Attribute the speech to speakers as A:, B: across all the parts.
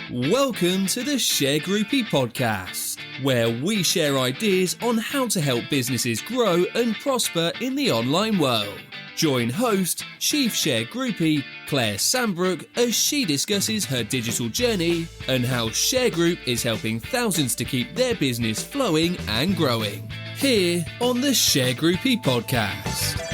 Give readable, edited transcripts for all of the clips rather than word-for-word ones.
A: Welcome to the Shergroup podcast, where we share ideas on how to help businesses grow and prosper in the online world. Join host, Chief Shergroupie Claire Sandbrook as she discusses her digital journey and how Shergroup is helping thousands to keep their business flowing and growing. Here on the Shergroupie podcast.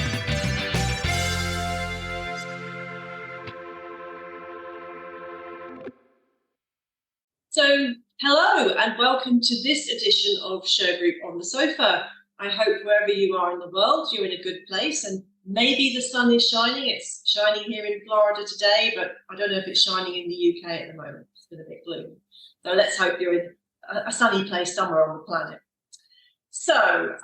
B: So, hello and welcome to this edition of Shergroup on the Sofa. I hope wherever you are in the world, you're in a good place and maybe the sun is shining. It's shining here in Florida today, but I don't know if it's shining in the UK at the moment. It's been a bit gloomy. So let's hope you're in a sunny place somewhere on the planet. So,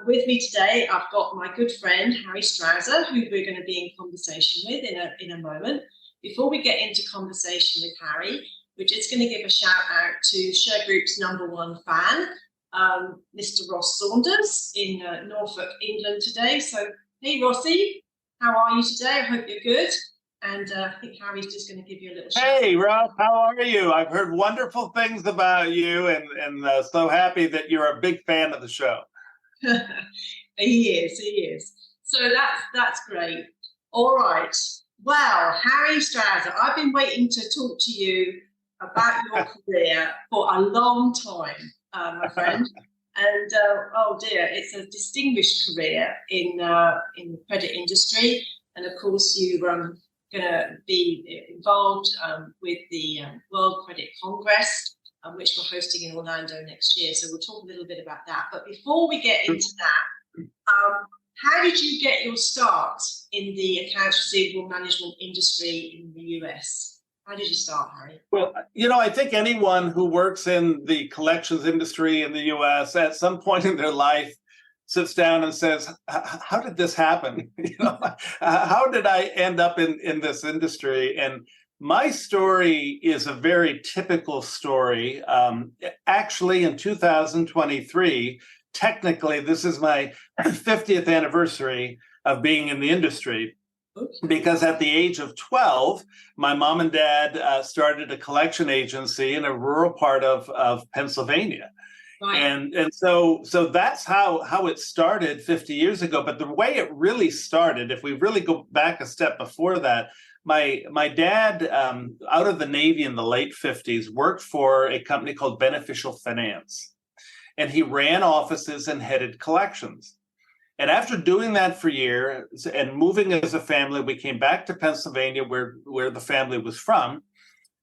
B: with me today, I've got my good friend, Harry Strausser, who we're going to be in conversation with in a moment. Before we get into conversation with Harry, we're just going to give a shout out to Shergroup's number one fan, Mr. Ross Saunders in Norfolk, England today. So, hey Rossi, how are you today? I hope you're good. And I think Harry's just going to give you a little shout out.
C: Hey Ross, how are you? I've heard wonderful things about you and so happy that you're a big fan of the show.
B: He is. So that's great. All right. Well, Harry Strausser, I've been waiting to talk to you about your career for a long time, my friend. And oh dear, it's a distinguished career in the credit industry. And of course, you going to be involved with the World Credit Congress, which we're hosting in Orlando next year. So we'll talk a little bit about that. But before we get into that, how did you get your start in the accounts receivable management industry in the US? How did you start, Harry?
C: Well, I think anyone who works in the collections industry in the US at some point in their life sits down and says, how did this happen? How did I end up in this industry? And my story is a very typical story. Actually, in 2023, technically, this is my 50th anniversary of being in the industry. Because at the age of 12, my mom and dad started a collection agency in a rural part of Pennsylvania. Right. And so that's how it started 50 years ago. But the way it really started, if we really go back a step before that, my dad, out of the Navy in the late 50s, worked for a company called Beneficial Finance. And he ran offices and headed collections. And after doing that for years and moving as a family, we came back to Pennsylvania where the family was from.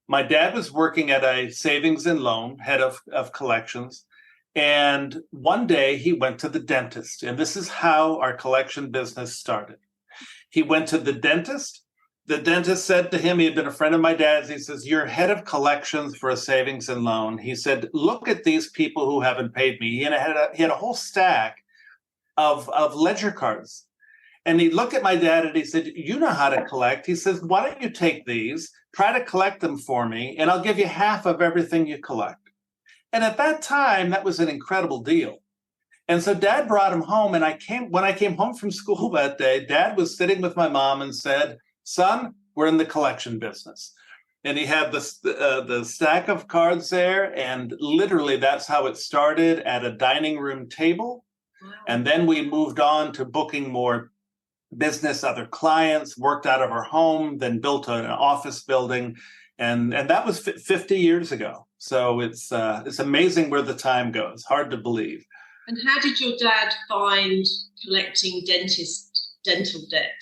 C: My dad was working at a savings and loan, head of collections. And one day he went to the dentist. And this is how our collection business started. He went to the dentist. The dentist said to him, he had been a friend of my dad's. He says, "You're head of collections for a savings and loan." He said, "Look at these people who haven't paid me." He had a whole stack of ledger cards. And he looked at my dad and he said, "You know how to collect." He says, "Why don't you take these, try to collect them for me, and I'll give you half of everything you collect." And at that time, that was an incredible deal. And so Dad brought him home. And when I came home from school that day, Dad was sitting with my mom and said, "Son, we're in the collection business." And he had the stack of cards there. And literally, that's how it started, at a dining room table. And then we moved on to booking more business, other clients, worked out of our home, then built an office building. And that was 50 years ago. So it's amazing where the time goes. Hard to believe.
B: And how did your dad find collecting dental debt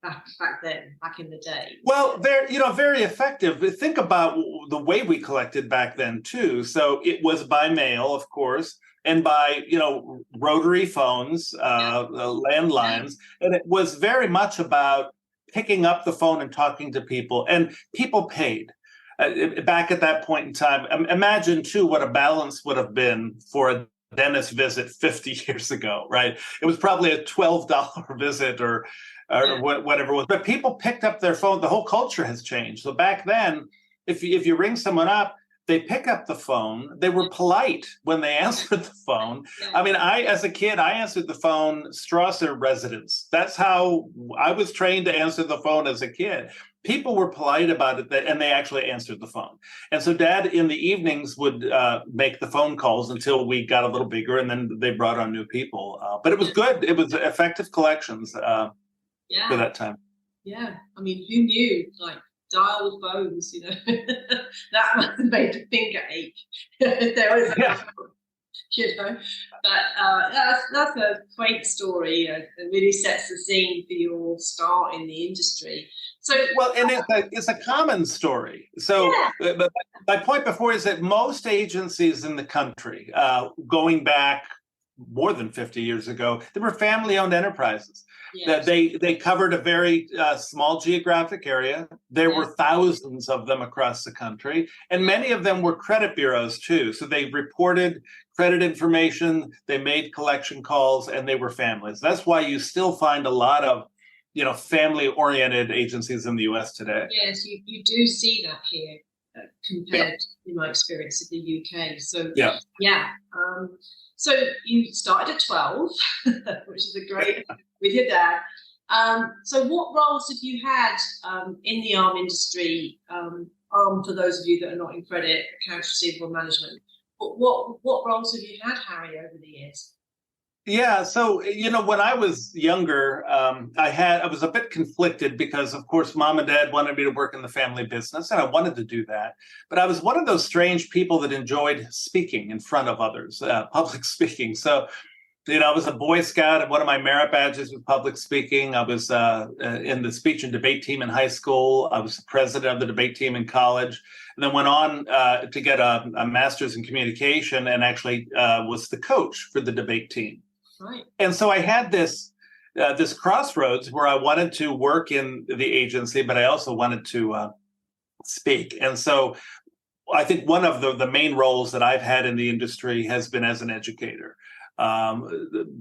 B: back in the day?
C: Well, they're very effective. Think about the way we collected back then too. So it was by mail, of course, and by rotary phones, landlines, and it was very much about picking up the phone and talking to people, and people paid. Back at that point in time, imagine too what a balance would have been for a dentist visit 50 years ago, right? It was probably a $12 visit or whatever it was. But people picked up their phone. The whole culture has changed. So back then, if you ring someone up, they pick up the phone. They were polite when they answered the phone. I mean, as a kid, I answered the phone, Strausser residence. That's how I was trained to answer the phone as a kid. people were polite about it, and they actually answered the phone. And so Dad in the evenings would make the phone calls until we got a little bigger, and then they brought on new people. But it was good. It was effective collections for that time.
B: Yeah. I mean, who knew? Like, dial phones, that must have made a finger ache. There was but that's a quaint story. It really sets the scene for your start in the industry. So,
C: well, and it's a common story. So my point before is that most agencies in the country, going back more than 50 years ago, they were family-owned enterprises. Yes. They covered a very small geographic area. There were thousands of them across the country, and many of them were credit bureaus too. So they reported credit information, they made collection calls, and they were families. That's why you still find a lot of family-oriented agencies in the U.S. today.
B: Yes, you do see that here compared, in my experience, to the U.K. So so you started at 12, which is a great with your dad. So what roles have you had in the ARM industry? For those of you that are not in credit, accounts receivable management. What roles have you had, Harry, over the years?
C: Yeah, so when I was younger, I was a bit conflicted because, of course, Mom and Dad wanted me to work in the family business, and I wanted to do that. But I was one of those strange people that enjoyed speaking in front of others, public speaking. So, I was a Boy Scout, and one of my merit badges was public speaking. I was in the speech and debate team in high school. I was the president of the debate team in college, and then went on to get a master's in communication, and actually was the coach for the debate team.
B: Right.
C: And so I had this crossroads where I wanted to work in the agency, but I also wanted to speak. And so I think one of the main roles that I've had in the industry has been as an educator.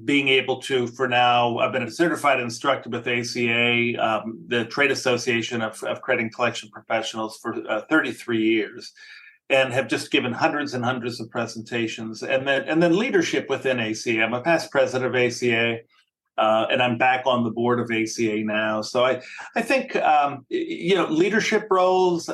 C: Being able to, for now, I've been a certified instructor with ACA, the Trade Association of Credit and Collection Professionals, for 33 years. And have just given hundreds and hundreds of presentations, and then leadership within ACA. I'm a past president of ACA, and I'm back on the board of ACA now. So I think leadership roles,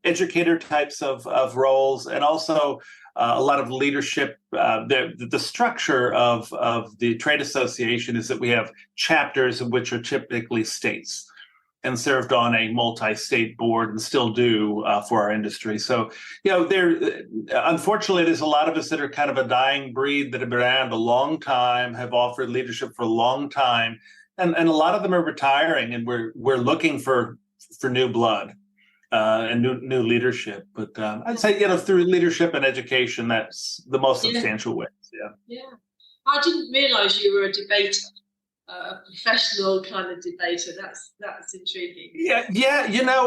C: educator types of roles, and also a lot of leadership. The structure of the trade association is that we have chapters, which are typically states, and served on a multi-state board and still do for our industry. So, unfortunately, there's a lot of us that are kind of a dying breed that have been around a long time, have offered leadership for a long time, and a lot of them are retiring, and we're looking for new blood and new leadership. But I'd say, through leadership and education, that's the most substantial way.
B: Yeah. I didn't realize you were a debater. A professional kind of debater. That's intriguing.
C: Yeah,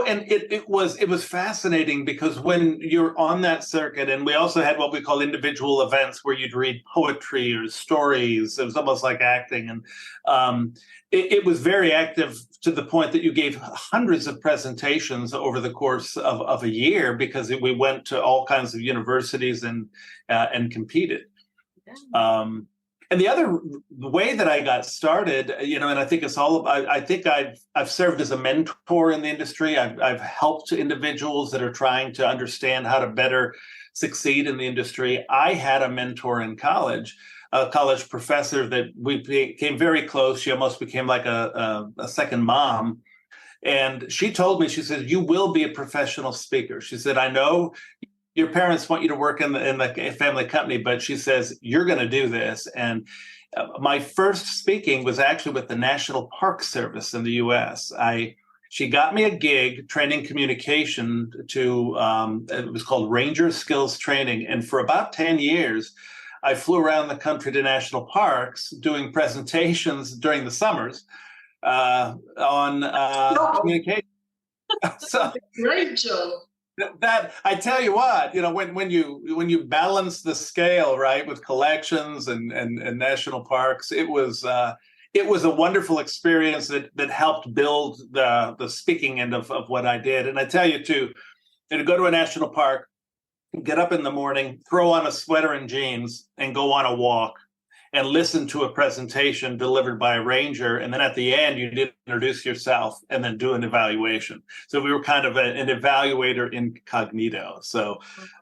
C: and it was fascinating because when you're on that circuit, and we also had what we call individual events where you'd read poetry or stories. It was almost like acting, and it was very active to the point that you gave hundreds of presentations over the course of a year because we went to all kinds of universities and competed. Yeah. And the way that I got started, and I think it's all about, I think I've served as a mentor in the industry. I've helped individuals that are trying to understand how to better succeed in the industry. I had a mentor in college, a college professor that we became very close. She almost became like a second mom. And she told me, she said, "You will be a professional speaker." She said, "I know your parents want you to work in the family company, but," she says, "you're going to do this." And my first speaking was actually with the National Park Service in the U.S. She got me a gig training communication to, it was called Ranger Skills Training. And for about 10 years, I flew around the country to national parks doing presentations during the summers on communication. So,
B: great job.
C: That, I tell you what, when you balance the scale, right, with collections and national parks, it was a wonderful experience that helped build the speaking end of what I did. And I tell you too, to go to a national park, get up in the morning, throw on a sweater and jeans, and go on a walk, and listen to a presentation delivered by a ranger. And then at the end, you did introduce yourself and then do an evaluation. So we were kind of an evaluator incognito. So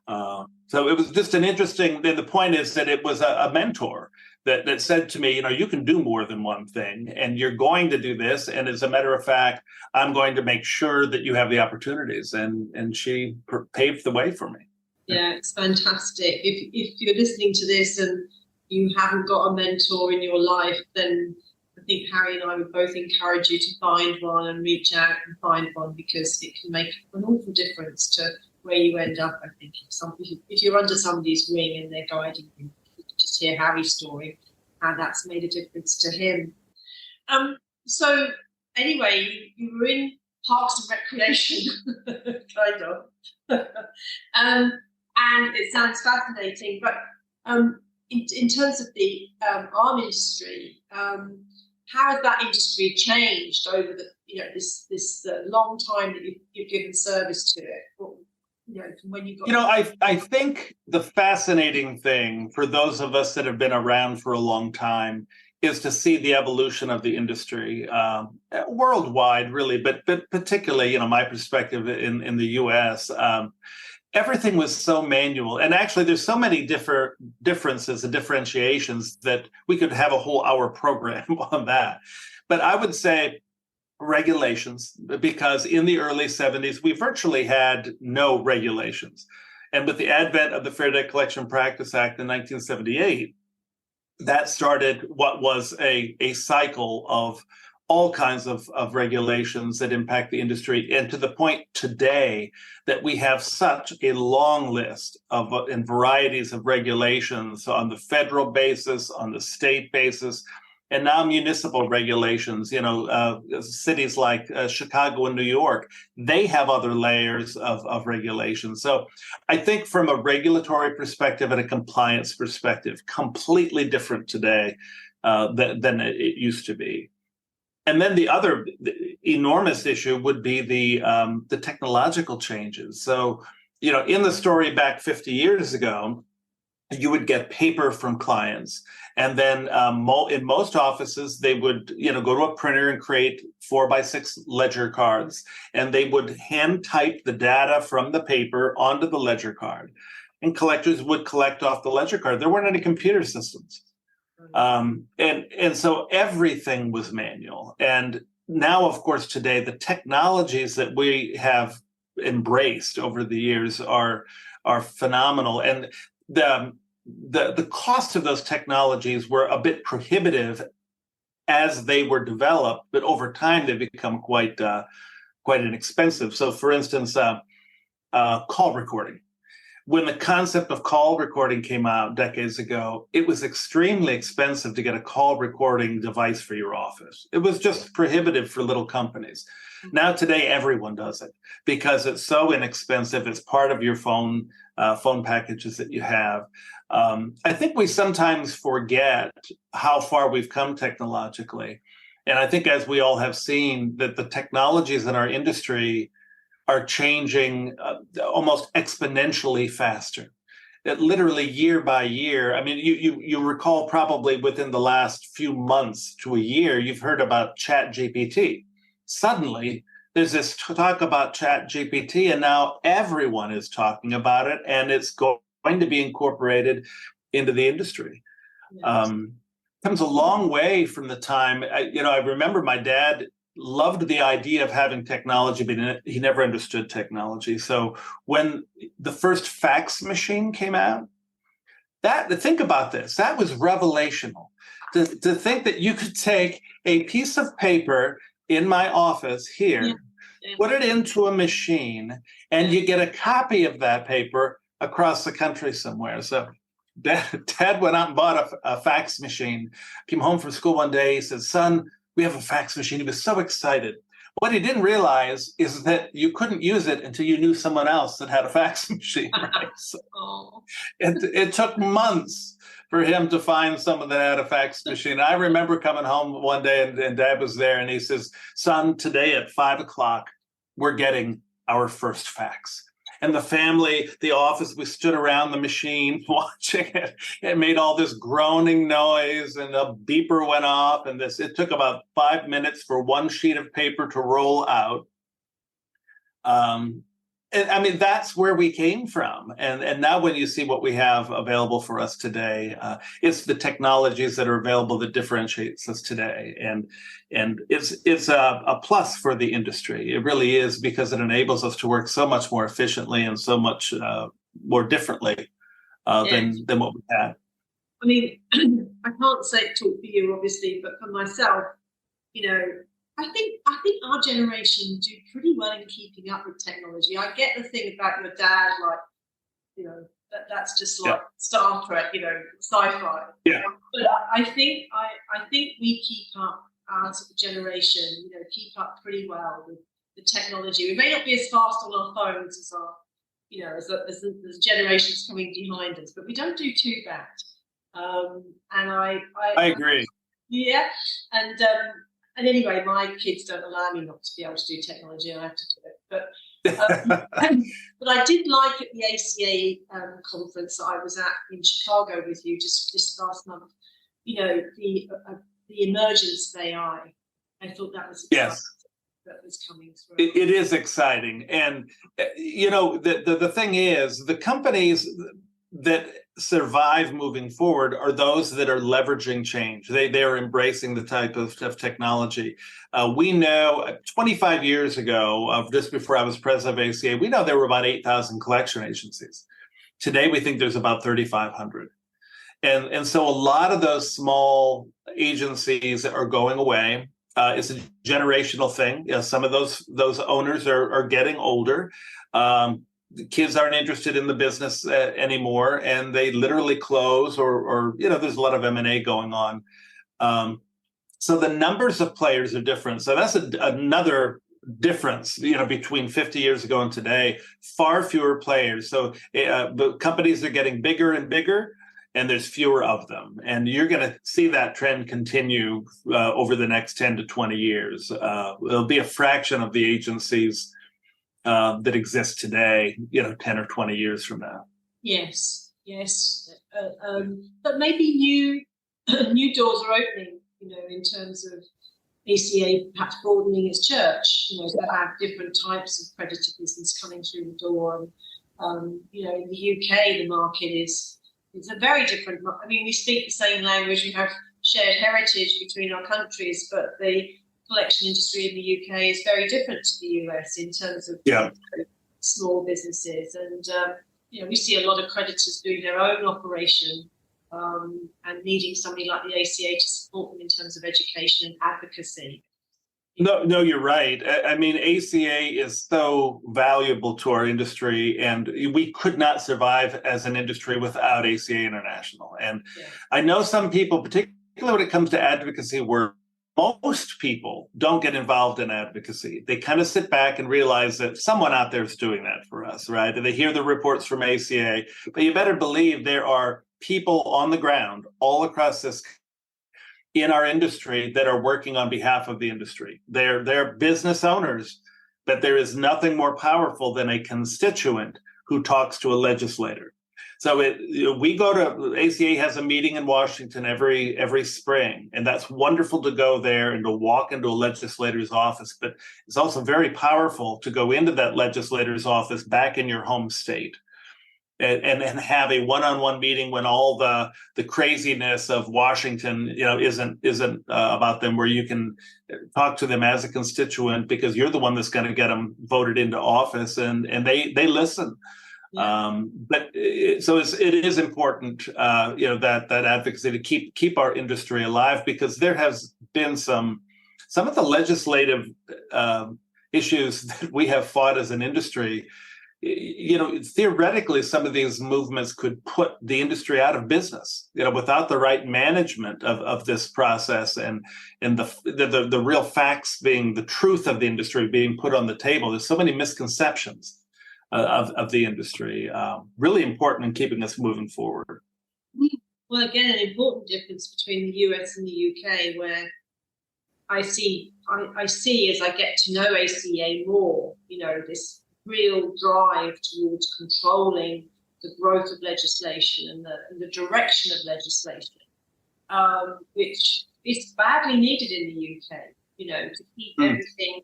C: it was just an interesting, the point is that it was a mentor that said to me, you can do more than one thing, and you're going to do this. And as a matter of fact, I'm going to make sure that you have the opportunities. And she paved the way for me.
B: Yeah, it's fantastic. If you're listening to this and you haven't got a mentor in your life, then I think Harry and I would both encourage you to find one and reach out and find one, because it can make an awful difference to where you end up. I think if you're under somebody's wing and they're guiding you, you can just hear Harry's story, how that's made a difference to him. So anyway, you were in Parks and Recreation, kind of. And it sounds fascinating, but in terms of the arm industry, how has that industry changed over this long time that you've given service to it? From when you got.
C: I think the fascinating thing for those of us that have been around for a long time is to see the evolution of the industry worldwide, really, but particularly, my perspective in the U.S. Everything was so manual, and actually, there's so many differences and differentiations that we could have a whole hour program on that. But I would say regulations, because in the early 70s, we virtually had no regulations, and with the advent of the Fair Debt Collection Practice Act in 1978. That started what was a cycle of all kinds of regulations that impact the industry, and to the point today that we have such a long list of and varieties of regulations on the federal basis, on the state basis, and now municipal regulations. Cities like Chicago and New York, they have other layers of regulations. So I think from a regulatory perspective and a compliance perspective, completely different today than it used to be. And then the other enormous issue would be the technological changes. So, in the story back 50 years ago, you would get paper from clients, and then in most offices they would go to a printer and create 4x6 ledger cards, and they would hand type the data from the paper onto the ledger card, and collectors would collect off the ledger card. There weren't any computer systems, and so everything was manual. And now, of course, today the technologies that we have embraced over the years are phenomenal, and the cost of those technologies were a bit prohibitive as they were developed, but over time they become quite inexpensive. So, for instance, call recording. When the concept of call recording came out decades ago, it was extremely expensive to get a call recording device for your office. It was just prohibitive for little companies. Now today, everyone does it because it's so inexpensive. It's part of your phone packages that you have. I think we sometimes forget how far we've come technologically. And I think, as we all have seen, that the technologies in our industry are changing almost exponentially faster. That literally year by year. I mean, you recall probably within the last few months to a year, you've heard about ChatGPT. Suddenly, there's this talk about ChatGPT, and now everyone is talking about it, and it's going to be incorporated into the industry. Yes. Comes a long way from the time. I remember my dad loved the idea of having technology, but he never understood technology. So when the first fax machine came out, think about this, that was revelational. To think that you could take a piece of paper in my office here, put it into a machine, and you get a copy of that paper across the country somewhere. So Dad went out and bought a fax machine, came home from school one day, he said, "Son, we have a fax machine." He was so excited. What he didn't realize is that you couldn't use it until you knew someone else that had a fax machine, right? So it took months for him to find someone that had a fax machine. I remember coming home one day and Dad was there, and he says, "Son, today at 5:00, we're getting our first fax." And the family, the office, we stood around the machine watching it. It made all this groaning noise, and a beeper went off, and it took about 5 minutes for one sheet of paper to roll out. And I mean, that's where we came from. And now when you see what we have available for us today, it's the technologies that are available that differentiates us today. And it's a plus for the industry. It really is, because it enables us to work so much more efficiently and so much more differently than what we had.
B: I mean, I can't talk for you, obviously, but for myself, I think our generation do pretty well in keeping up with technology. I get the thing about your dad, that's just like Star Trek, sci-fi.
C: Yeah.
B: But I think we keep up, our sort of generation, keep up pretty well with the technology. We may not be as fast on our phones as our, as the generations coming behind us, but we don't do too bad. And I
C: agree.
B: Yeah, and anyway, my kids don't allow me not to be able to do technology. I have to do it. But but I did like at the ACA conference that I was at in Chicago with you just this last month, the emergence of AI. I thought that was exciting.
C: Yes.
B: That was coming through.
C: It is exciting. And, the thing is, the companies that survive moving forward are those that are leveraging change. They are embracing the type of technology. We know 25 years ago, just before I was president of ACA, we know there were about 8,000 collection agencies. Today, we think there's about 3,500. And so a lot of those small agencies are going away. It's a generational thing. Some of those owners are getting older. The kids aren't interested in the business anymore, and they literally close, or there's a lot of M&A going on. So the numbers of players are different. So that's another difference, between 50 years ago and today. Far fewer players. So the companies are getting bigger and bigger, and there's fewer of them. And you're going to see that trend continue over the next 10 to 20 years. It'll be a fraction of the agencies that exist today, 10 or 20 years from now.
B: Yes. But maybe new doors are opening, in terms of ACA perhaps broadening its church, to have different types of creditor business coming through the door. And, in the UK, the market is a very different. I mean, we speak the same language, we have shared heritage between our countries, but the collection industry in the UK is very different to the US in terms of small businesses, and we see a lot of creditors doing their own operation and needing somebody like the ACA to support them in terms of education and advocacy.
C: No, you're right. I mean, ACA is so valuable to our industry, and we could not survive as an industry without ACA International. And I know some people, particularly when it comes to advocacy work, most people don't get involved in advocacy. They kind of sit back and realize that someone out there is doing that for us, right? And they hear the reports from ACA, but you better believe there are people on the ground all across this in our industry that are working on behalf of the industry. They're business owners, but there is nothing more powerful than a constituent who talks to a legislator. So we go to, ACA has a meeting in Washington every spring, and that's wonderful to go there and to walk into a legislator's office. But it's also very powerful to go into that legislator's office back in your home state and have a one-on-one meeting when all the craziness of Washington, isn't about them, where you can talk to them as a constituent, because you're the one that's going to get them voted into office, and they listen. Yeah. So it is important, that advocacy to keep our industry alive, because there has been some of the legislative issues that we have fought as an industry. Theoretically, some of these movements could put the industry out of business, without the right management of this process and the real facts being the truth of the industry being put on the table. There's so many misconceptions of the industry, really important in keeping us moving forward.
B: Well, again, an important difference between the US and the UK, where I see as I get to know ACA more, this real drive towards controlling the growth of legislation and the direction of legislation, which is badly needed in the UK, to keep everything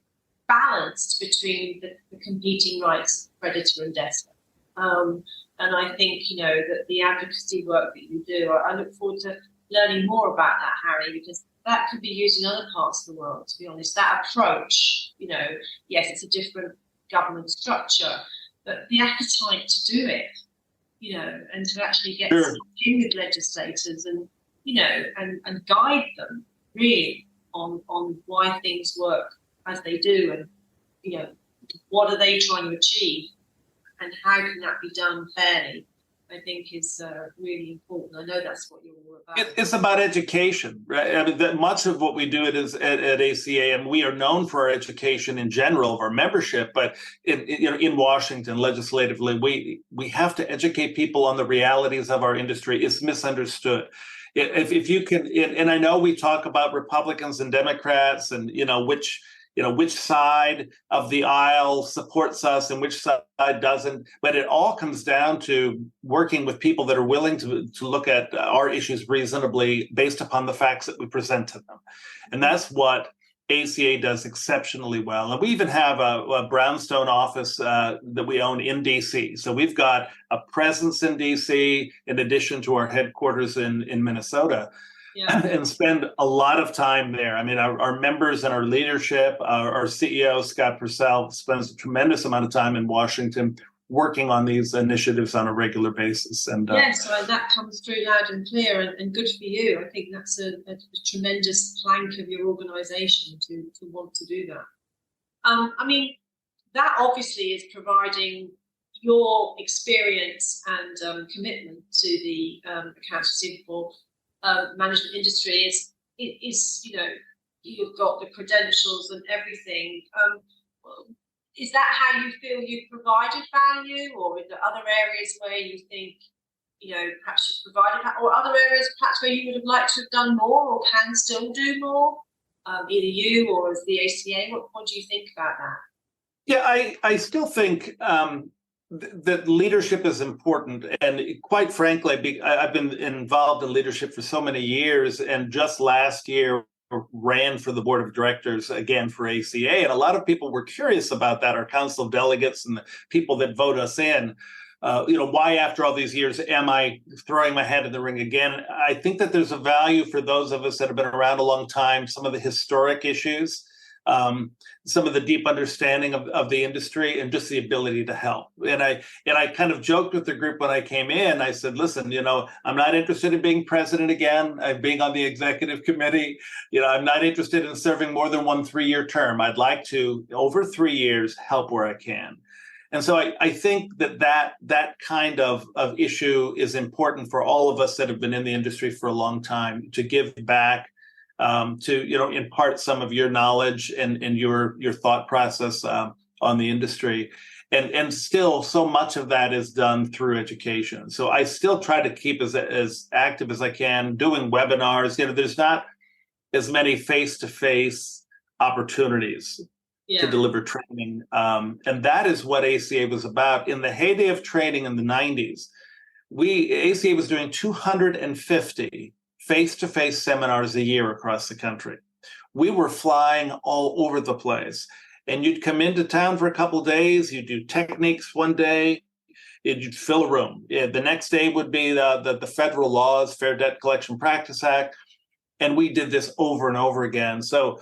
B: balanced between the competing rights of creditor and debtor. And I think, that the advocacy work that you do, I look forward to learning more about that, Harry, because that could be used in other parts of the world, to be honest. That approach, yes, it's a different government structure, but the appetite to do it, and to actually get in with legislators and, and guide them really on why things work as they do, and, what are they trying to achieve and how can that be done fairly, I think is really important. I know that's what you're all about.
C: It's about education, right? I mean, much of what we do at ACA, and we are known for our education in general of our membership, but in Washington legislatively, we have to educate people on the realities of our industry. It's misunderstood. If you can, and I know we talk about Republicans and Democrats, and which side of the aisle supports us and which side doesn't. But it all comes down to working with people that are willing to look at our issues reasonably based upon the facts that we present to them. And that's what ACA does exceptionally well. And we even have a brownstone office that we own in DC. So we've got a presence in DC in addition to our headquarters in Minnesota. Yeah. And spend a lot of time there. I mean, our members and our leadership, our CEO, Scott Purcell, spends a tremendous amount of time in Washington working on these initiatives on a regular basis. And
B: so that comes through loud and clear, and good for you. I think that's a tremendous plank of your organization to want to do that. I mean, that obviously is providing your experience and commitment to the accounts receivable management industry is you've got the credentials and everything. Is that how you feel you've provided value, or are there other areas where you think perhaps you've provided that, or other areas perhaps where you would have liked to have done more or can still do more, either you or as the ACA? What do you think about that?
C: Yeah, I still think that leadership is important. And quite frankly, I've been involved in leadership for so many years, and just last year ran for the board of directors again for ACA. And a lot of people were curious about that, our council of delegates and the people that vote us in. Why after all these years am I throwing my hat in the ring again? I think that there's a value for those of us that have been around a long time, some of the historic issues, some of the deep understanding of the industry, and just the ability to help. And I kind of joked with the group when I came in. I said, listen, I'm not interested in being president again. I'm being on the executive committee. I'm not interested in serving more than 1 3-year term. I'd like to, over 3 years, help where I can. And so I think that kind of issue is important for all of us that have been in the industry for a long time, to give back, to impart some of your knowledge and your thought process on the industry, and still so much of that is done through education. So I still try to keep as active as I can, doing webinars. There's not as many face-to-face opportunities to deliver training, and that is what ACA was about. In the heyday of training in the 90s, ACA was doing 250 face-to-face seminars a year across the country. We were flying all over the place. And you'd come into town for a couple of days, you'd do techniques one day, you'd fill a room. The next day would be the federal laws, Fair Debt Collection Practice Act. And we did this over and over again. So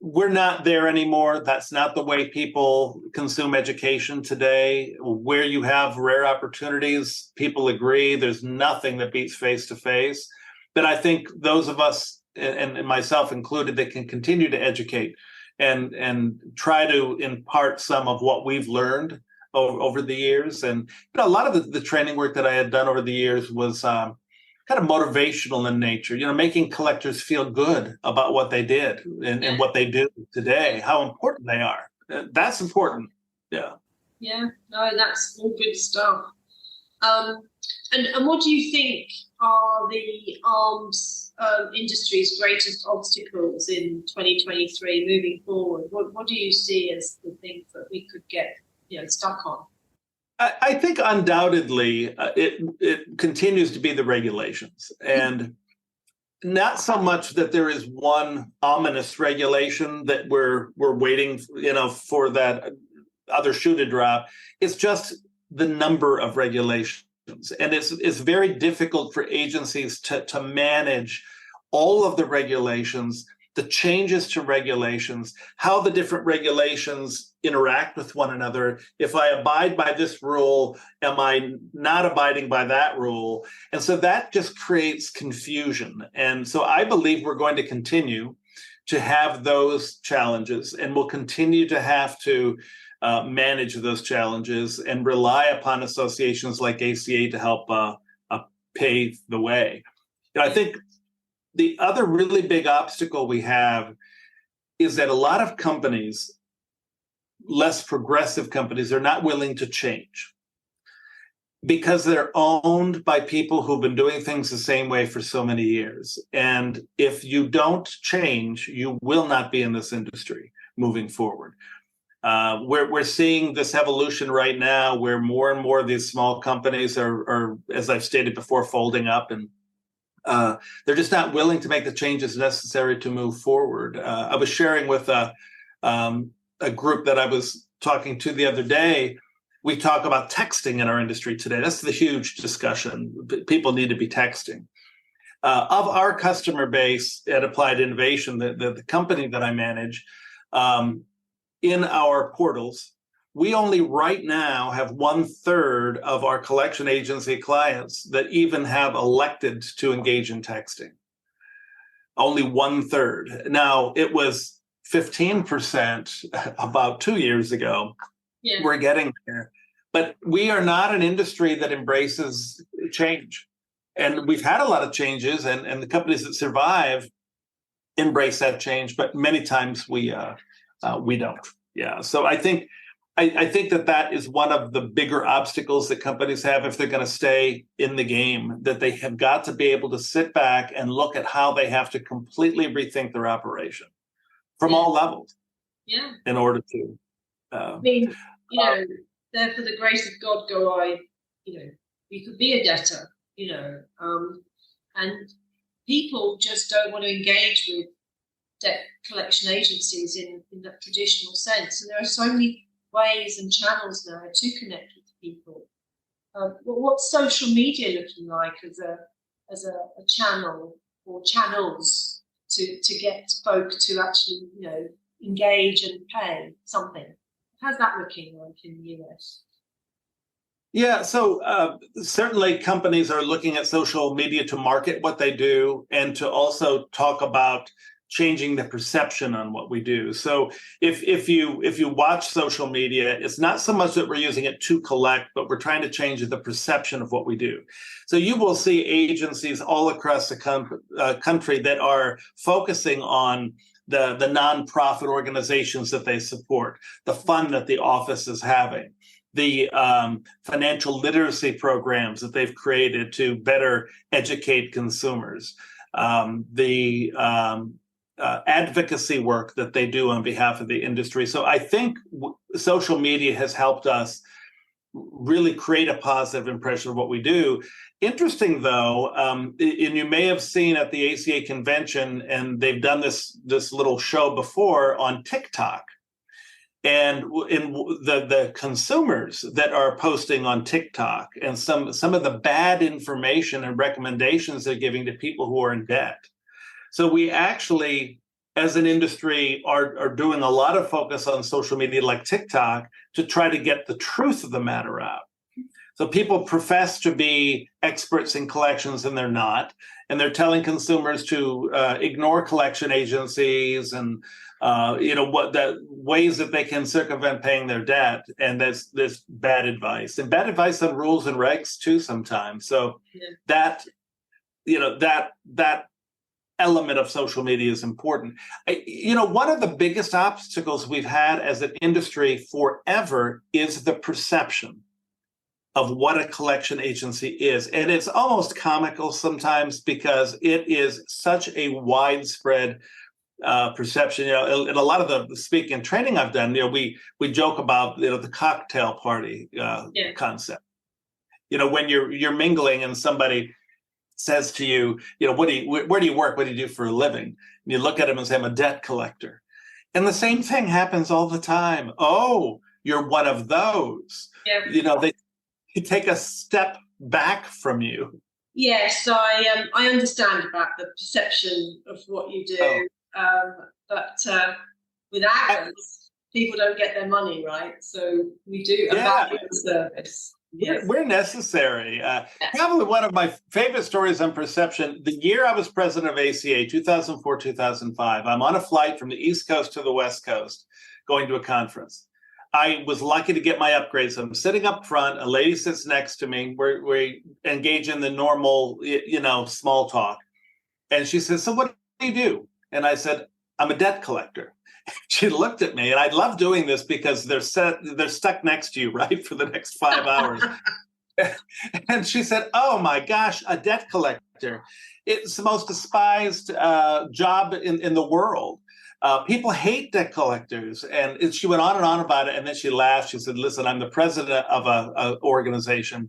C: we're not there anymore. That's not the way people consume education today. Where you have rare opportunities, people agree there's nothing that beats face-to-face. But I think those of us, and myself included, that can continue to educate and try to impart some of what we've learned over the years. And a lot of the training work that I had done over the years was kind of motivational in nature, making collectors feel good about what they did and what they do today, how important they are. That's important. Yeah.
B: Yeah, no, that's all good stuff. And what do you think are the arms industry's greatest obstacles in 2023 moving forward? What do you see as the things that we could get stuck on?
C: I think undoubtedly it continues to be the regulations, and not so much that there is one ominous regulation that we're waiting, for that other shoe to drop. It's just the number of regulations, and it's very difficult for agencies to manage all of the regulations, the changes to regulations, how the different regulations interact with one another. If I abide by this rule, am I not abiding by that rule? And so that just creates confusion. And so I believe we're going to continue to have those challenges, and we'll continue to have to manage those challenges and rely upon associations like ACA to help pave the way. I think the other really big obstacle we have is that a lot of companies, less progressive companies, are not willing to change because they're owned by people who've been doing things the same way for so many years. And if you don't change, you will not be in this industry moving forward. We're seeing this evolution right now where more and more of these small companies are, as I've stated before, folding up, and they're just not willing to make the changes necessary to move forward. I was sharing with a group that I was talking to the other day. We talk about texting in our industry today. That's the huge discussion. People need to be texting. Of our customer base at Applied Innovation, the company that I manage, in our portals, we only right now have 1/3 of our collection agency clients that even have elected to engage in texting. Only 1/3. Now, it was 15% about 2 years ago.
B: Yeah.
C: We're getting there. But we are not an industry that embraces change. And we've had a lot of changes, and the companies that survive embrace that change, but many times we don't. Yeah. So I think that is one of the bigger obstacles that companies have if they're going to stay in the game, that they have got to be able to sit back and look at how they have to completely rethink their operation from all levels.
B: Yeah.
C: In order to.
B: There for the grace of God go I, you could be a debtor, and people just don't want to engage with debt collection agencies in that traditional sense. And there are so many ways and channels now to connect with people. What's social media looking like as a channel or channels to get folk to actually, engage and pay something? How's that looking like in the US?
C: Yeah, so certainly companies are looking at social media to market what they do and to also talk about changing the perception on what we do. So if you watch social media, it's not so much that we're using it to collect, but we're trying to change the perception of what we do. So you will see agencies all across the country that are focusing on the nonprofit organizations that they support, the fund that the office is having, the financial literacy programs that they've created to better educate consumers, the advocacy work that they do on behalf of the industry. So I think social media has helped us really create a positive impression of what we do. Interesting, though, and you may have seen at the ACA convention, and they've done this little show before on TikTok. And in the consumers that are posting on TikTok and some of the bad information and recommendations they're giving to people who are in debt. So we actually, as an industry, are doing a lot of focus on social media like TikTok to try to get the truth of the matter out. So people profess to be experts in collections and they're not. And they're telling consumers to ignore collection agencies and what the ways that they can circumvent paying their debt. And that's bad advice, and bad advice on rules and regs too sometimes. So that element of social media is important. One of the biggest obstacles we've had as an industry forever is the perception of what a collection agency is. And it's almost comical sometimes because it is such a widespread perception. In a lot of the speaking and training I've done, we joke about the cocktail party concept. When you're mingling and somebody says to you, where do you work? What do you do for a living? And you look at them and say, I'm a debt collector. And the same thing happens all the time. Oh, you're one of those. Yeah. They take a step back from you.
B: Yes, I understand about the perception of what you do, but without us, people don't get their money, right? So we do a valuable service. Yes.
C: We're necessary. Probably one of my favorite stories on perception, the year I was president of ACA, 2004, 2005, I'm on a flight from the East Coast to the West Coast going to a conference. I was lucky to get my upgrades. I'm sitting up front. A lady sits next to me. We engage in the normal, small talk. And she says, so what do you do? And I said, I'm a debt collector. She looked at me, and I love doing this because they're stuck next to you, right, for the next 5 hours. And she said, oh, my gosh, a debt collector. It's the most despised job in the world. People hate debt collectors. And she went on about it. And then she laughed. She said, listen, I'm the president of an organization.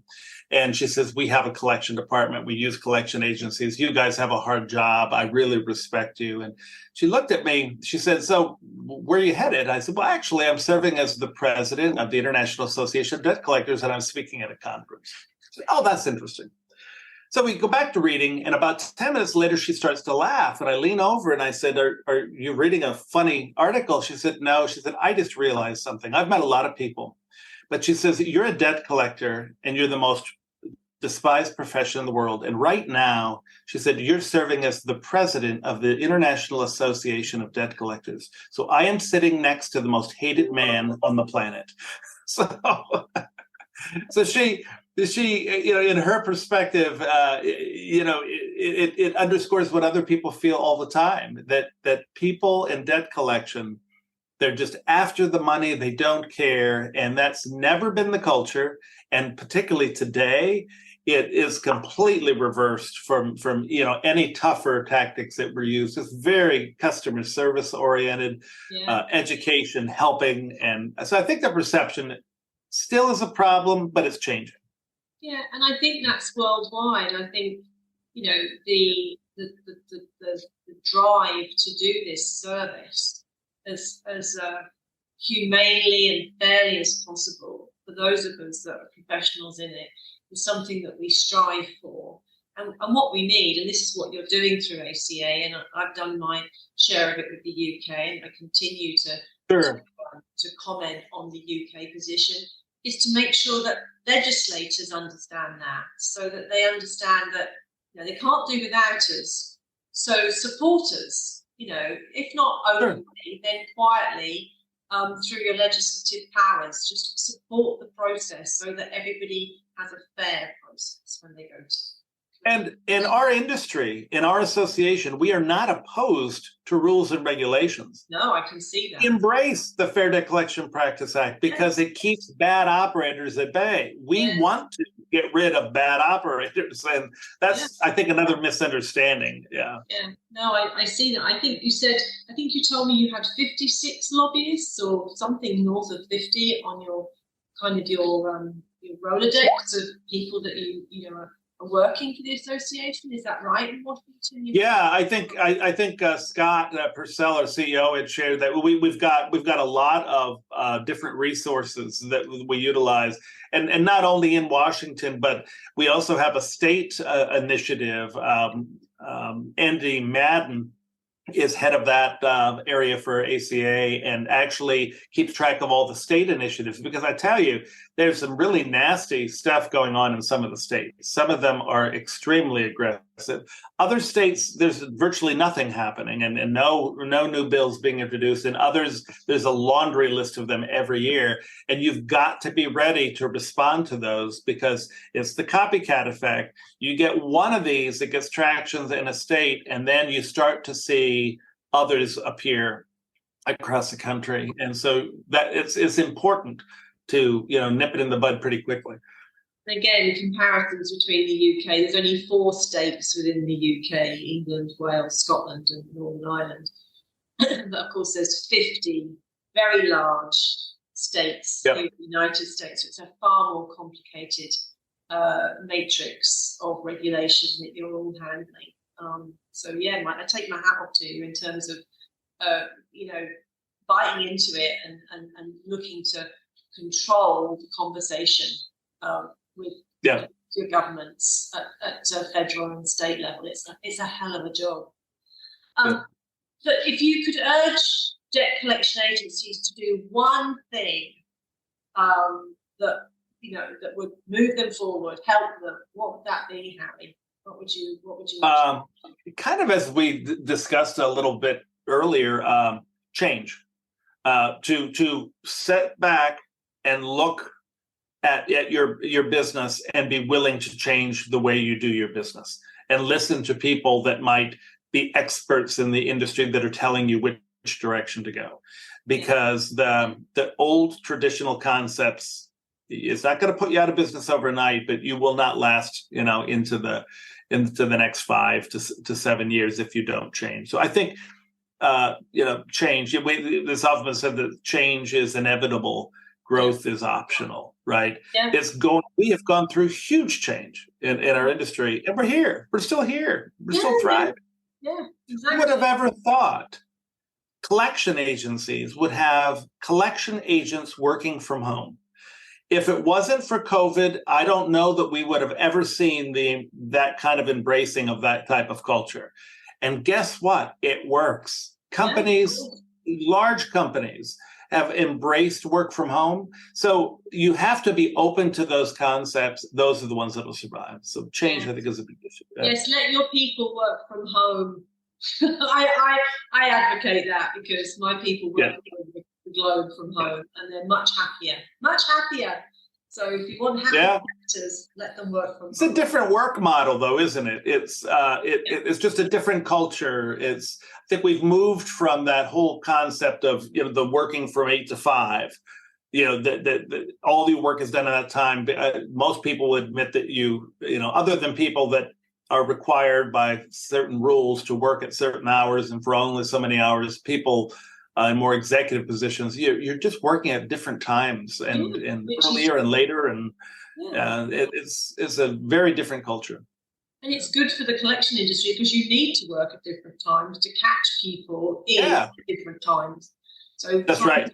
C: And she says, we have a collection department. We use collection agencies. You guys have a hard job. I really respect you. And she looked at me. She said, so where are you headed? I said, well, actually, I'm serving as the president of the International Association of Debt Collectors, and I'm speaking at a conference. Said, oh, that's interesting. So we go back to reading, and about 10 minutes later, she starts to laugh. And I lean over and I said, are you reading a funny article? She said, no. She said, I just realized something. I've met a lot of people. But she says, you're a debt collector, and you're the most despised profession in the world. And right now, she said, you're serving as the president of the International Association of Debt Collectors. So I am sitting next to the most hated man on the planet. So she, in her perspective, it underscores what other people feel all the time, that people in debt collection, they're just after the money, they don't care. And that's never been the culture. And particularly today, it is completely reversed from any tougher tactics that were used. It's very customer service oriented, education, helping. And so I think the perception still is a problem, but it's changing.
B: Yeah, and I think that's worldwide. I think, the drive to do this service as humanely and fairly as possible for those of us that are professionals in it is something that we strive for. And what we need, and this is what you're doing through ACA, and I've done my share of it with the UK, and I continue to comment on the UK position, is to make sure that legislators understand that, so that they understand that they can't do without us. So support us, if not openly, then quietly through your legislative powers. Just support the process so that everybody has a fair process when they go to.
C: And in our industry, in our association, we are not opposed to rules and regulations.
B: No, I can see that.
C: Embrace the Fair Debt Collection Practice Act because it keeps bad operators at bay. We want to get rid of bad operators. And that's, I think, another misunderstanding. Yeah.
B: Yeah. No, I see that. I think you told me you had 56 lobbyists or something north of 50 on your Rolodex of people that you are working for the association. Is that right in Washington?
C: Yeah, I think Scott Purcell, our CEO, had shared that we've got a lot of different resources that we utilize, and not only in Washington, but we also have a state initiative. Andy Madden is head of that area for ACA and actually keeps track of all the state initiatives, because I tell you, there's some really nasty stuff going on in some of the states. Some of them are extremely aggressive. Other states, there's virtually nothing happening and no new bills being introduced. In others, there's a laundry list of them every year. And you've got to be ready to respond to those because it's the copycat effect. You get one of these that gets traction in a state, and then you start to see others appear across the country. And so that it's important to nip it in the bud pretty quickly.
B: Again, comparisons between the UK. There's only 4 states within the UK: England, Wales, Scotland, and Northern Ireland. But of course, there's 50 very large states in the United States. So it's a far more complicated matrix of regulation that you're all handling. So yeah, I take my hat off to you in terms of biting into it and looking to control the conversation with your governments at federal and state level. It's a hell of a job. But if you could urge debt collection agencies to do one thing that would move them forward, help them, what would that be, Harry? What would you
C: kind of as we discussed a little bit earlier, change. To set back and look at your business and be willing to change the way you do your business, and listen to people that might be experts in the industry that are telling you which direction to go, because the old traditional concepts, it's not going to put you out of business overnight, but you will not last into the next 5 to 7 years if you don't change. So I think change. This often been said that change is inevitable, growth is optional, right? Yeah. We have gone through huge change in our industry, and we're here. We're still here. We're still thriving.
B: Yeah, exactly.
C: Who would have ever thought collection agencies would have collection agents working from home? If it wasn't for COVID, I don't know that we would have ever seen that kind of embracing of that type of culture. And guess what? It works. Large companies have embraced work from home. So you have to be open to those concepts. Those are the ones that will survive. So change, I think, is a big issue.
B: Yes, let your people work from home. I advocate that, because my people work the globe from home, and they're much happier. So if you want happy actors, let them work from home.
C: It's a different work model, though, isn't it? It's just a different culture. I think we've moved from that whole concept of the working from 8 to 5. That all the work is done at that time. Most people will admit that other than people that are required by certain rules to work at certain hours and for only so many hours, people in more executive positions, you're just working at different times and earlier and later, and it's a very different culture.
B: And it's good for the collection industry, because you need to work at different times to catch people in different times. So
C: that's right.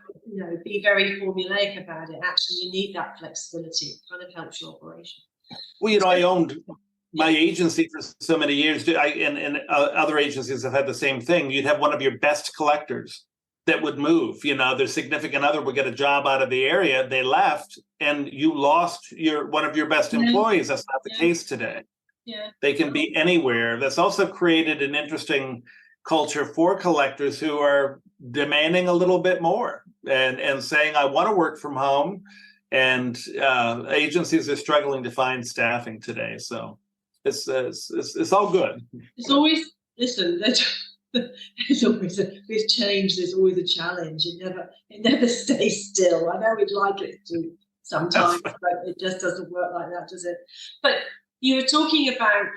B: Be very formulaic about it. Actually, you need that flexibility. It kind of helps your operation.
C: Well, I owned my agency for so many years, and other agencies have had the same thing. You'd have one of your best collectors that would move. Their significant other would get a job out of the area. They left, and you lost one of your best employees. That's not the case today.
B: Yeah,
C: they can be anywhere. That's also created an interesting culture for collectors who are demanding a little bit more and saying, I want to work from home. And agencies are struggling to find staffing today. So it's all good.
B: It's always, listen, there's always with change, there's always a challenge. It never stays still. I know we'd like it to sometimes, but it just doesn't work like that, does it? But you were talking about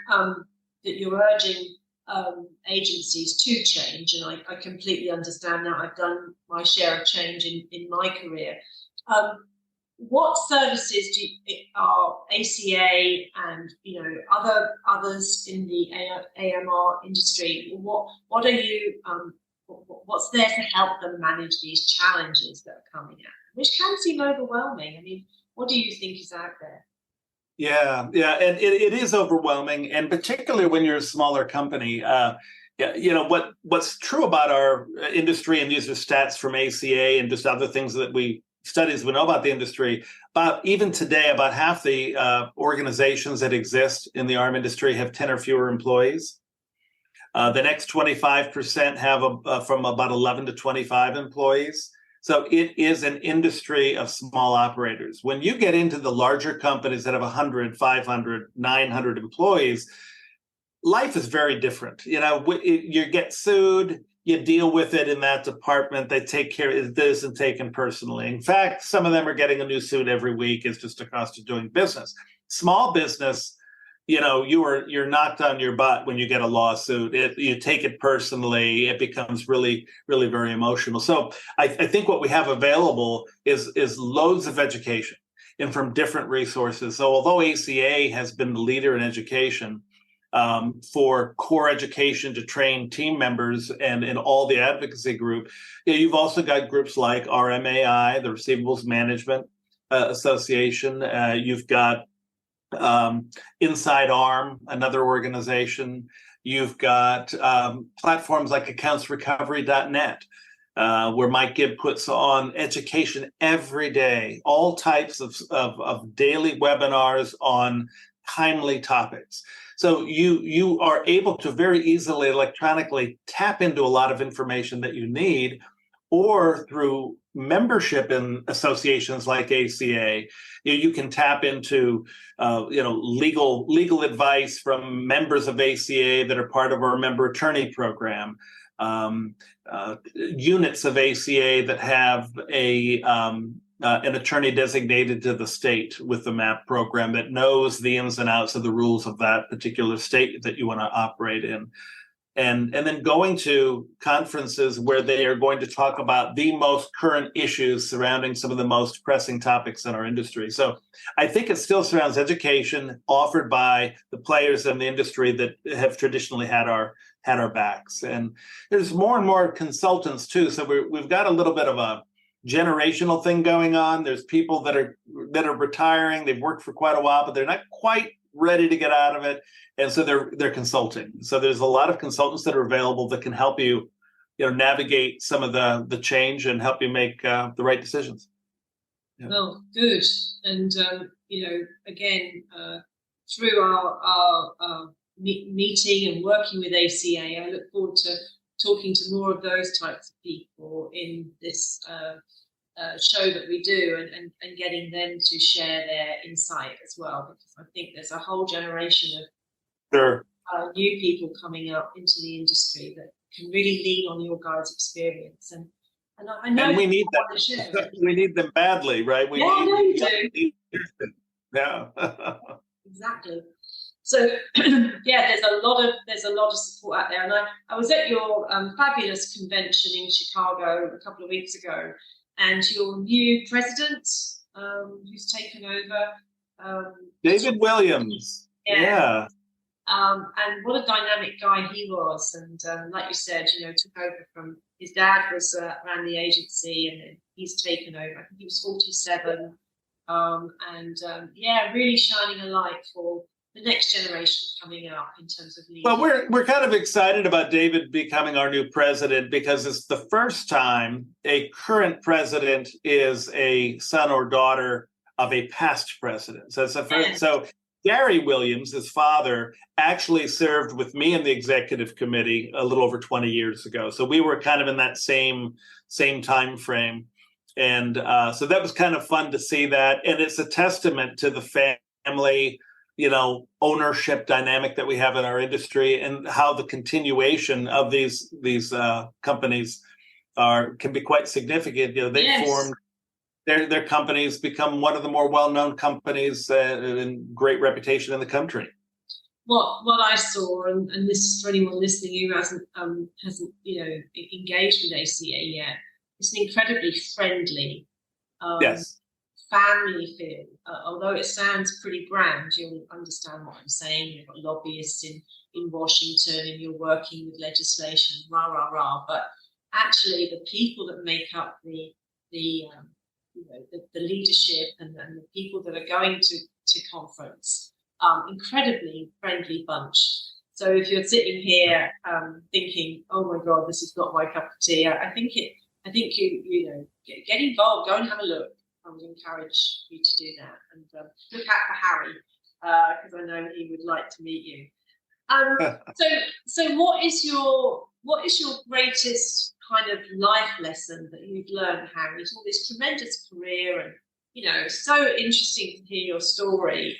B: that you're urging agencies to change, and I completely understand that. I've done my share of change in my career. What services are ACA and others in the AMR industry? What are you? What's there to help them manage these challenges that are coming at, which can seem overwhelming? I mean, what do you think is out there?
C: Yeah, and it is overwhelming, and particularly when you're a smaller company. What's true about our industry, and these are stats from ACA and just other things that studies we know about the industry. Even today, about half the organizations that exist in the arm industry have 10 or fewer employees. The next 25% have from about 11 to 25 employees. So it is an industry of small operators. When you get into the larger companies that have 100, 500, 900 employees, life is very different. You get sued, you deal with it in that department. They take care of it. It isn't taken personally. In fact, some of them are getting a new suit every week. It's just a cost of doing business. Small business, you're knocked on your butt when you get a lawsuit. You take it personally. It becomes really, really very emotional. So I think what we have available is loads of education and from different resources. So although ACA has been the leader in education for core education to train team members and in all the advocacy group, you've also got groups like RMAI, the Receivables Management Association. You've got Inside Arm, another organization. You've got platforms like accountsrecovery.net, where Mike Gibb puts on education every day, all types of daily webinars on timely topics. So you are able to very easily electronically tap into a lot of information that you need, or through membership in associations like ACA, you can tap into legal advice from members of ACA that are part of our member attorney program, units of ACA that have an attorney designated to the state with the MAP program that knows the ins and outs of the rules of that particular state that you want to operate in. And then going to conferences where they are going to talk about the most current issues surrounding some of the most pressing topics in our industry. So I think it still surrounds education offered by the players in the industry that have traditionally had our backs. And there's more and more consultants too. So we've got a little bit of a generational thing going on. There's people that are retiring. They've worked for quite a while, but they're not quite ready to get out of it, and so they're consulting. So there's a lot of consultants that are available that can help you, navigate some of the change and help you make the right decisions.
B: Yeah. Well, good. And again, through our meeting and working with ACA, I look forward to talking to more of those types of people in this show that we do, and getting them to share their insight as well, because I think there's a whole generation of new people coming up into the industry that can really lean on your guys' experience, and I know
C: we need them. We need them badly, right? Yeah.
B: Exactly. So there's a lot of support out there, and I was at your fabulous convention in Chicago a couple of weeks ago. And your new president, who's taken over,
C: David Williams. Yeah.
B: And what a dynamic guy he was. And like you said, took over from his dad ran the agency, and then he's taken over. I think he was 47, really shining a light for the next generation coming up in terms of leading.
C: Well, we're kind of excited about David becoming our new president because it's the first time a current president is a son or daughter of a past president. So it's the first. So Gary Williams, his father, actually served with me in the executive committee a little over 20 years ago. So we were kind of in that same time frame. And so that was kind of fun to see that. And it's a testament to the family ownership dynamic that we have in our industry, and how the continuation of these companies can be quite significant. They formed their companies, become one of the more well-known companies and great reputation in the country.
B: What I saw, and this is for anyone listening who hasn't engaged with ACA yet, it's an incredibly friendly, family feel. Although it sounds pretty grand, you'll understand what I'm saying. You've got lobbyists in Washington, and you're working with legislation, rah rah rah. But actually, the people that make up the leadership and the people that are going to conference, incredibly friendly bunch. So if you're sitting here thinking, "Oh my God, this is not my cup of tea," I think you get involved, go and have a look. I would encourage you to do that, and look out for Harry, because I know he would like to meet you. So what is your greatest kind of life lesson that you've learned, Harry? It's all this tremendous career, and it's so interesting to hear your story.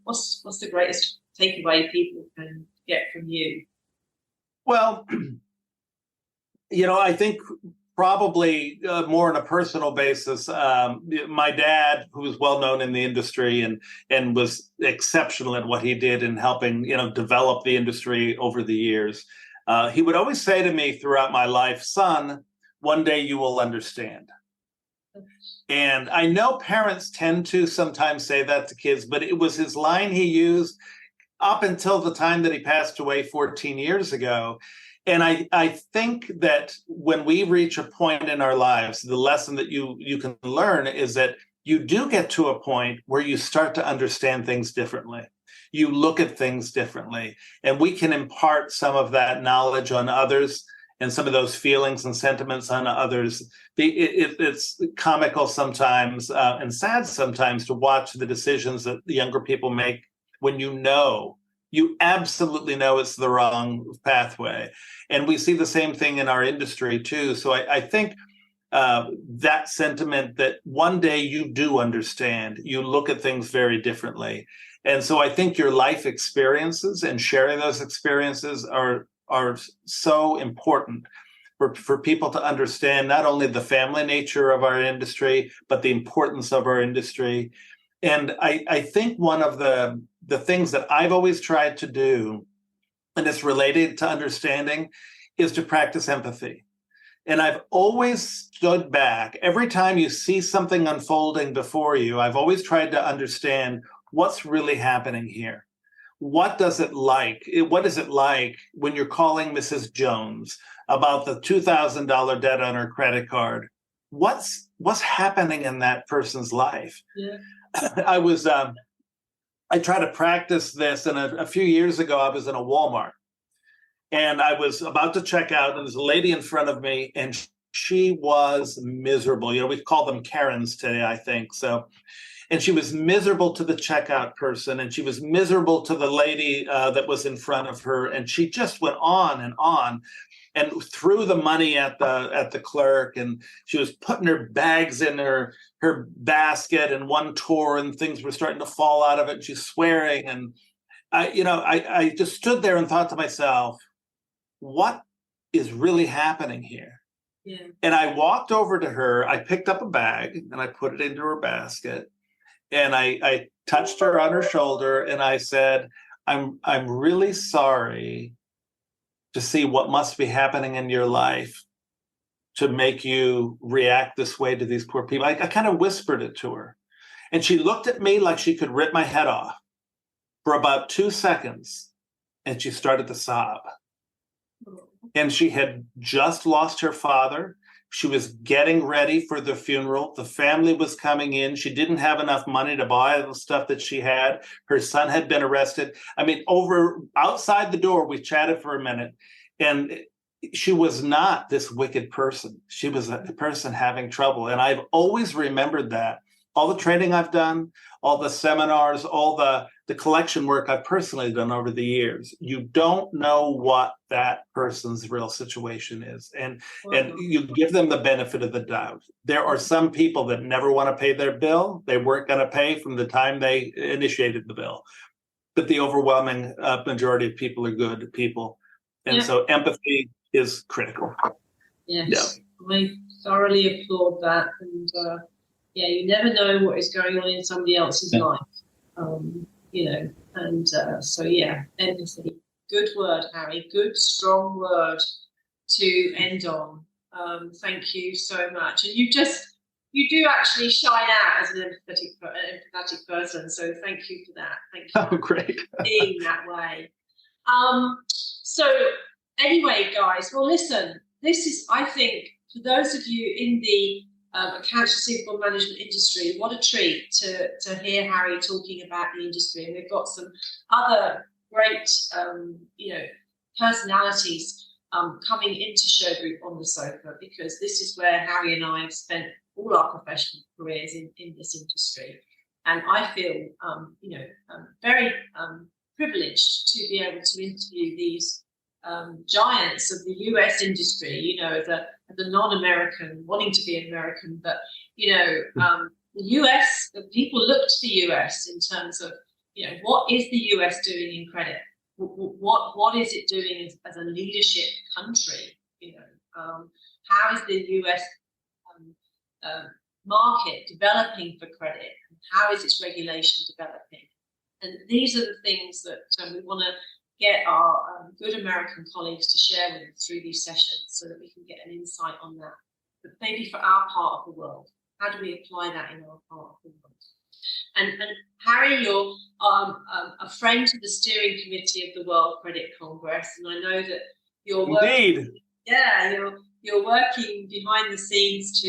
B: What's the greatest takeaway people can get from you?
C: Well, I think probably more on a personal basis. My dad, who was well known in the industry and was exceptional at what he did in helping, develop the industry over the years, he would always say to me throughout my life, "Son, one day you will understand." And I know parents tend to sometimes say that to kids, but it was his line he used up until the time that he passed away 14 years ago. And I think that when we reach a point in our lives, the lesson that you can learn is that you do get to a point where you start to understand things differently. You look at things differently, and we can impart some of that knowledge on others and some of those feelings and sentiments on others. It's comical sometimes and sad sometimes to watch the decisions that the younger people make when you absolutely know it's the wrong pathway. And we see the same thing in our industry too. So I think that sentiment that one day you do understand, you look at things very differently. And so I think your life experiences and sharing those experiences are so important for people to understand not only the family nature of our industry, but the importance of our industry. And I think one of the things that I've always tried to do, and it's related to understanding, is to practice empathy. And I've always stood back. Every time you see something unfolding before you, I've always tried to understand what's really happening here. What is it like when you're calling Mrs. Jones about the $2,000 debt on her credit card? What's happening in that person's life?
B: Yeah.
C: I tried to practice this, and a few years ago, I was in a Walmart, and I was about to check out, and there's a lady in front of me, and she was miserable. We call them Karens today, I think. So, and she was miserable to the checkout person, and she was miserable to the lady that was in front of her, and she just went on and threw the money at the clerk, and she was putting her bags in her basket, and one tore, and things were starting to fall out of it, and she's swearing. And I just stood there and thought to myself, what is really happening here?
B: Yeah.
C: And I walked over to her, I picked up a bag, and I put it into her basket, and I touched her on her shoulder, and I said, I'm really sorry to see what must be happening in your life to make you react this way to these poor people. I kind of whispered it to her. And she looked at me like she could rip my head off for about 2 seconds. And she started to sob. And she had just lost her father. She was getting ready for the funeral. The family was coming in. She didn't have enough money to buy the stuff that she had. Her son had been arrested. I mean, outside the door, we chatted for a minute, and she was not this wicked person. She was a person having trouble. And I've always remembered that. All the training I've done, all the seminars, all the collection work I've personally done over the years, you don't know what that person's real situation is. And you give them the benefit of the doubt. There are some people that never want to pay their bill. They weren't going to pay from the time they initiated the bill. But the overwhelming majority of people are good people. And so empathy is critical.
B: Yes, yeah. I thoroughly applaud that. And you never know what is going on in somebody else's life. Empathy. Good word, Harry. Good, strong word to end on. Thank you so much. And you do actually shine out as an empathetic person. So thank you for that. Thank you.
C: Oh, great.
B: Being that way. So anyway, guys, well, listen, this is, I think, for those of you in the accounts receivable management industry, what a treat to hear Harry talking about the industry. And we've got some other great, personalities coming into Shergroup on the sofa, because this is where Harry and I have spent all our professional careers in this industry. And I feel, very privileged to be able to interview these giants of the US industry, the non-American, wanting to be American, but, the US, people look to the US in terms of, what is the US doing in credit? What is it doing as a leadership country? How is the US market developing for credit? How is its regulation developing? And these are the things that we want to get our good American colleagues to share with us through these sessions so that we can get an insight on that. But maybe for our part of the world, how do we apply that in our part of the world? And Harry, you're a friend to the steering committee of the World Credit Congress, and I know that you're working.
C: Indeed.
B: Yeah, you're working behind the scenes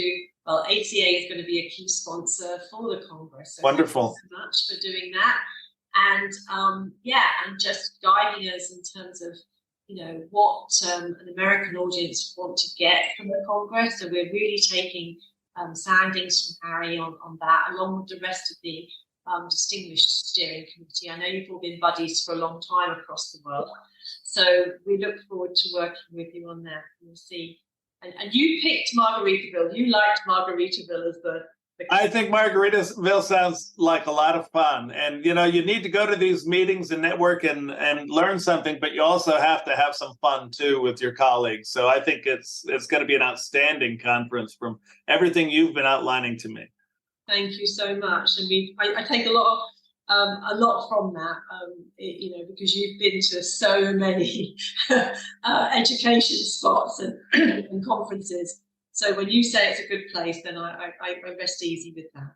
B: ACA is going to be a key sponsor for the Congress. So
C: wonderful.
B: Thank you so much for doing that. And and just guiding us in terms of, what an American audience want to get from the Congress. So we're really taking soundings from Harry on that, along with the rest of the distinguished steering committee. I know you've all been buddies for a long time across the world. So we look forward to working with you on that. We'll see. And you picked Margaritaville. You liked Margaritaville as the
C: I think Margaritaville sounds like a lot of fun. And, you need to go to these meetings and network and learn something, but you also have to have some fun, too, with your colleagues. So I think it's going to be an outstanding conference from everything you've been outlining to me.
B: Thank you so much. And I take a lot from that, because you've been to so many education spots and conferences. So when you say it's a good place, then I rest easy with that.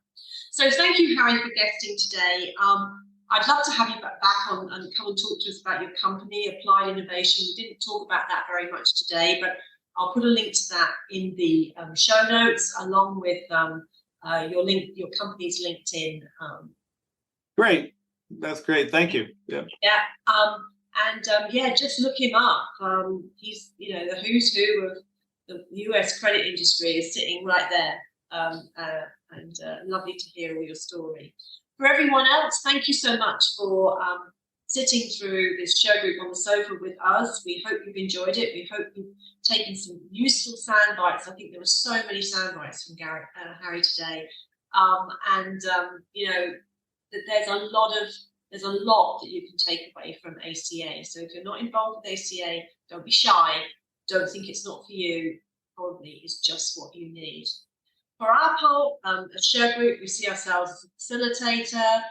B: So thank you, Harry, for guesting today. I'd love to have you back on and come and talk to us about your company, Applied Innovation. We didn't talk about that very much today, but I'll put a link to that in the show notes, along with your company's LinkedIn.
C: Great. That's great. Thank you. Yeah.
B: Yeah. Just look him up. He's, the who's who of the US credit industry is sitting right there. Lovely to hear all your story. For everyone else, thank you so much for sitting through this Shergroup on the sofa with us. We hope you've enjoyed it. We hope you've taken some useful sound bites. I think there were so many sound bites from Harry today. That there's a lot that you can take away from ACA. So if you're not involved with ACA, don't be shy. Don't think it's not for you. Probably is just what you need. For our part, at Shergroup, we see ourselves as a facilitator,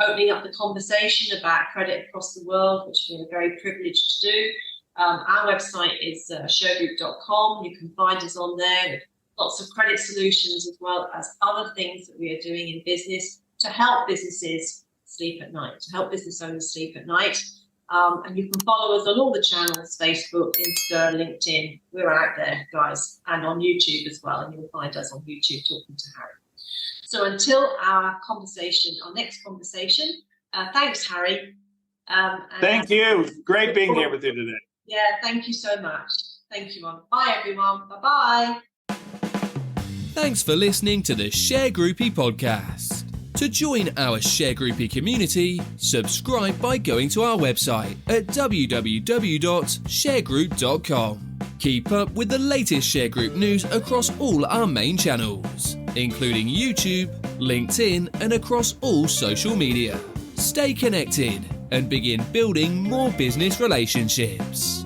B: opening up the conversation about credit across the world, which we're very privileged to do. Our website is shergroup.com. You can find us on there with lots of credit solutions, as well as other things that we are doing in business to help businesses sleep at night, to help business owners sleep at night. And you can follow us on all the channels, Facebook, Insta, LinkedIn. We're out there, guys, and on YouTube as well. And you'll find us on YouTube talking to Harry. So until our next conversation, thanks, Harry.
C: Thank you. Great being here with you today.
B: Yeah, thank you so much. Thank you, Mom. Bye, everyone. Bye-bye.
A: Thanks for listening to the Shergroupie podcast. To join our Shergroupie community, subscribe by going to our website at www.shergroup.com. Keep up with the latest Shergroup news across all our main channels, including YouTube, LinkedIn, and across all social media. Stay connected and begin building more business relationships.